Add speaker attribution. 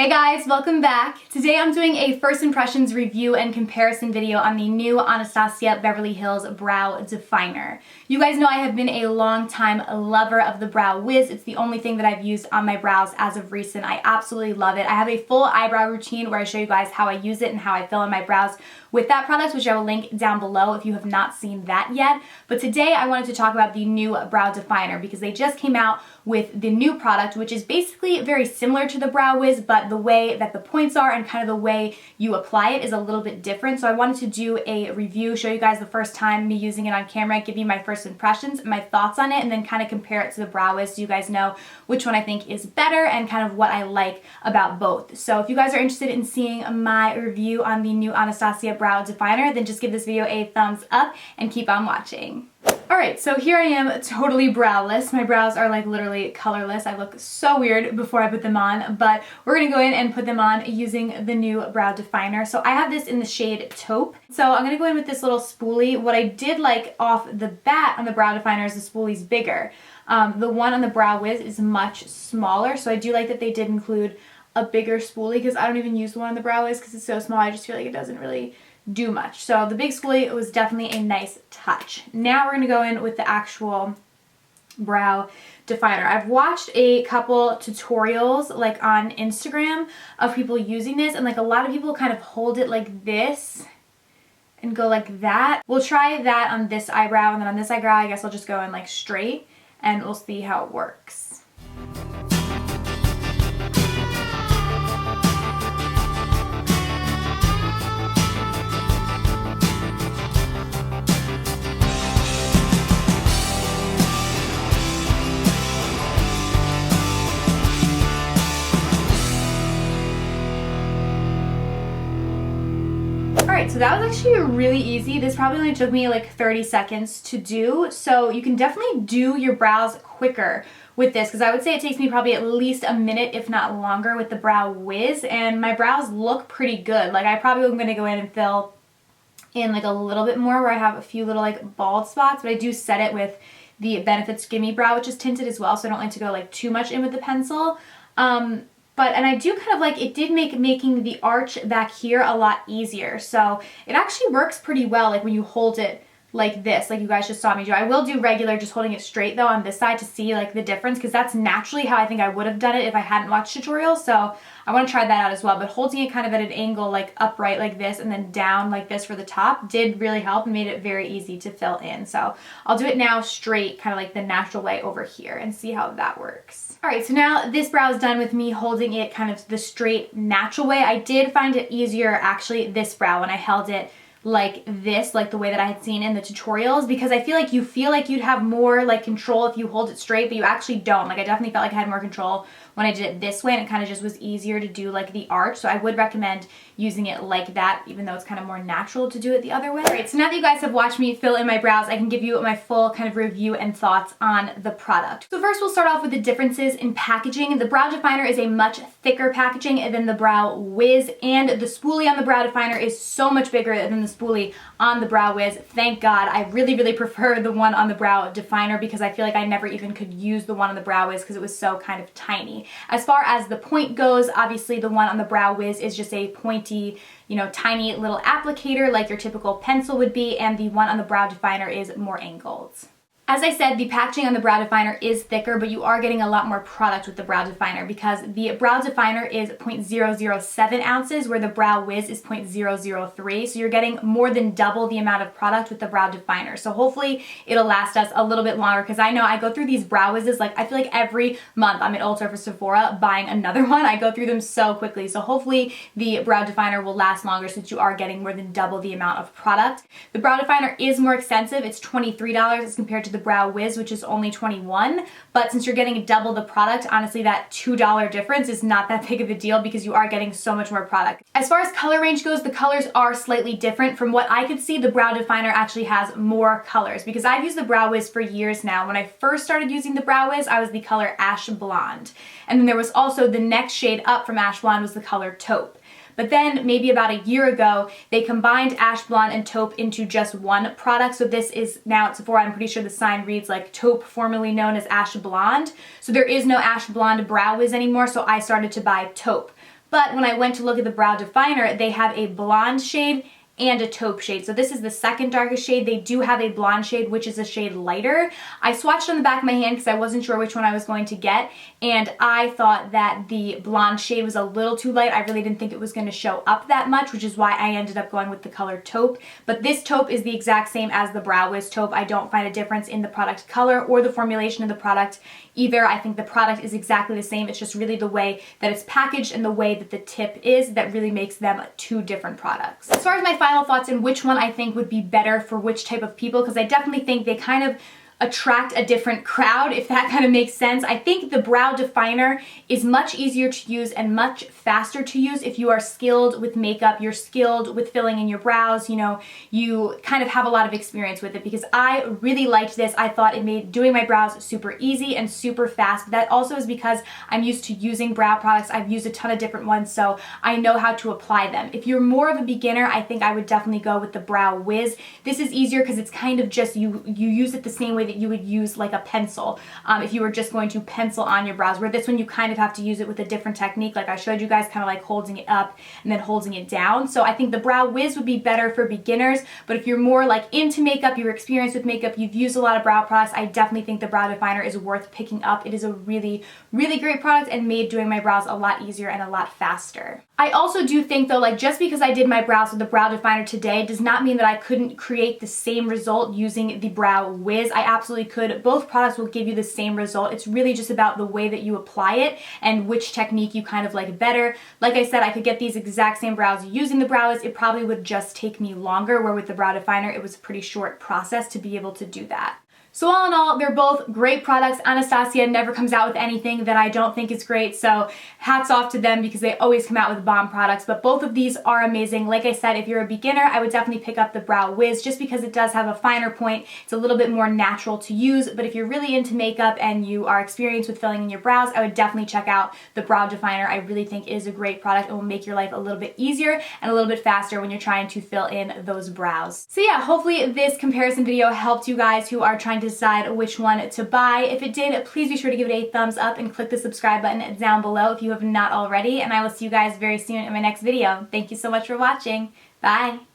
Speaker 1: Hey guys, welcome back. Today I'm doing a first impressions review and comparison video on the new Anastasia Beverly Hills Brow Definer. You guys know I have been a long time lover of the Brow Wiz. It's the only thing that I've used on my brows as of recent. I absolutely love it. I have a full eyebrow routine where I show you guys how I use it and how I fill in my brows with that product, which I will link down below if you have not seen that yet. But today I wanted to talk about the new Brow Definer because they just came out with the new product, which is basically very similar to the Brow Wiz, but the way that the points are and kind of the way you apply it is a little bit different. So I wanted to do a review, show you guys the first time me using it on camera, give you my first impressions, my thoughts on it, and then kind of compare it to the Brow Wiz so you guys know which one I think is better and kind of what I like about both. So if you guys are interested in seeing my review on the new Anastasia Brow Definer, then just give this video a thumbs up and keep on watching. Alright, so here I am totally browless. My brows are like literally colorless. I look so weird before I put them on, but we're going to go in and put them on using the new Brow Definer. So I have this in the shade Taupe. So I'm going to go in with this little spoolie. What I did like off the bat on the Brow Definer is the spoolie's bigger. The one on the Brow Wiz is much smaller, so I do like that they did include a bigger spoolie because I don't even use the one on the Brow Wiz because it's so small. I just feel like it doesn't really do much. So the big spoolie was definitely a nice touch. Now we're going to go in with the actual Brow Definer. I've watched a couple tutorials like on Instagram of people using this, and like a lot of people kind of hold it like this and go like that. We'll try that on this eyebrow, and then on this eyebrow I guess I'll just go in like straight and we'll see how it works. Alright, so that was actually really easy. This probably only took me like 30 seconds to do, so you can definitely do your brows quicker with this because I would say it takes me probably at least a minute, if not longer, with the Brow Wiz, and my brows look pretty good. Like I probably am going to go in and fill in like a little bit more where I have a few little like bald spots, but I do set it with the Benefits Gimme Brow, which is tinted as well, so I don't like to go like too much in with the pencil. And I do kind of like, it did make making the arch back here a lot easier. So it actually works pretty well like when you hold it like this, like you guys just saw me do. I will do regular, just holding it straight though on this side to see like the difference, because that's naturally how I think I would have done it if I hadn't watched tutorials. So I want to try that out as well. But holding it kind of at an angle like upright like this and then down like this for the top did really help and made it very easy to fill in. So I'll do it now straight, kind of like the natural way over here, and see how that works. Alright, so now this brow is done with me holding it kind of the straight natural way. I did find it easier actually this brow when I held it like this, like the way that I had seen in the tutorials, because I feel like you'd have more like control if you hold it straight, but you actually don't. Like I definitely felt like I had more control when I did it this way, and it kind of just was easier to do like the arch. So I would recommend using it like that, even though it's kind of more natural to do it the other way. Alright, so now that you guys have watched me fill in my brows, I can give you my full kind of review and thoughts on the product. So first we'll start off with the differences in packaging. The Brow Definer is a much thicker packaging than the Brow Wiz, and the spoolie on the Brow Definer is so much bigger than the spoolie on the Brow Wiz. Thank God. I really prefer the one on the Brow Definer because I feel like I never even could use the one on the Brow Wiz because it was so kind of tiny. As far as the point goes, obviously the one on the Brow Wiz is just a pointy, you know, tiny little applicator like your typical pencil would be, and the one on the Brow Definer is more angled. As I said, the packaging on the Brow Definer is thicker, but you are getting a lot more product with the Brow Definer because the Brow Definer is 0.007 ounces where the Brow Wiz is 0.003. So you're getting more than double the amount of product with the Brow Definer. So hopefully it'll last us a little bit longer, because I know I go through these Brow Wizes, like I feel like every month I'm at Ulta for Sephora buying another one. I go through them so quickly. So hopefully the Brow Definer will last longer since you are getting more than double the amount of product. The Brow Definer is more expensive. It's $23 as compared to the Brow Wiz, which is only $21, but since you're getting double the product, honestly that $2 difference is not that big of a deal because you are getting so much more product. As far as color range goes, the colors are slightly different. From what I could see, the Brow Definer actually has more colors because I've used the Brow Wiz for years now. When I first started using the Brow Wiz, I was the color Ash Blonde, and then there was also the next shade up from Ash Blonde was the color Taupe. But then maybe about a year ago, they combined Ash Blonde and Taupe into just one product. So this is now at Sephora, I'm pretty sure the sign reads like Taupe, formerly known as Ash Blonde. So there is no Ash Blonde Brow Wiz anymore, so I started to buy Taupe. but when I went to look at the brow definer, they have a blonde shade and a taupe shade. So this is the second darkest shade. They do have a blonde shade, which is a shade lighter. I swatched on the back of my hand because I wasn't sure which one I was going to get, and I thought that the blonde shade was a little too light. I really didn't think it was going to show up that much, which is why I ended up going with the color taupe. But this taupe is the exact same as the Brow Wiz taupe. I don't find a difference in the product color or the formulation of the product either. I think the product is exactly the same. It's just really the way that it's packaged and the way that the tip is that really makes them two different products. As far as my final thoughts and which one I think would be better for which type of people, because I definitely think they kind of attract a different crowd, if that kind of makes sense. I think the brow definer is much easier to use and much faster to use if you are skilled with makeup, you're skilled with filling in your brows, you know, you kind of have a lot of experience with it, because I really liked this. I thought it made doing my brows super easy and super fast. That also is because I'm used to using brow products. I've used a ton of different ones, so I know how to apply them. If you're more of a beginner, I think I would definitely go with the Brow Wiz. This is easier because it's kind of just, you use it the same way that you would use like a pencil if you were just going to pencil on your brows, where this one you kind of have to use it with a different technique, like I showed you guys, kind of like holding it up and then holding it down. So I think the Brow Wiz would be better for beginners, but if you're more like into makeup, you're experienced with makeup, you've used a lot of brow products, I definitely think the brow definer is worth picking up. It is a really, really great product and made doing my brows a lot easier and a lot faster. I also do think though, like just because I did my brows with the brow definer today does not mean that I couldn't create the same result using the Brow Wiz. I absolutely could. Both products will give you the same result. It's really just about the way that you apply it and which technique you kind of like better. Like I said, I could get these exact same brows using the Brow Wiz. It probably would just take me longer, where with the brow definer it was a pretty short process to be able to do that. So all in all, they're both great products. Anastasia never comes out with anything that I don't think is great, so hats off to them because they always come out with bomb products, but both of these are amazing. Like I said, if you're a beginner, I would definitely pick up the Brow Wiz just because it does have a finer point. It's a little bit more natural to use, but if you're really into makeup and you are experienced with filling in your brows, I would definitely check out the Brow Definer. I really think it is a great product and will make your life a little bit easier and a little bit faster when you're trying to fill in those brows. So yeah, hopefully this comparison video helped you guys who are trying to decide which one to buy. If it did, please be sure to give it a thumbs up and click the subscribe button down below if you have not already, and I will see you guys very soon in my next video. Thank you so much for watching. Bye!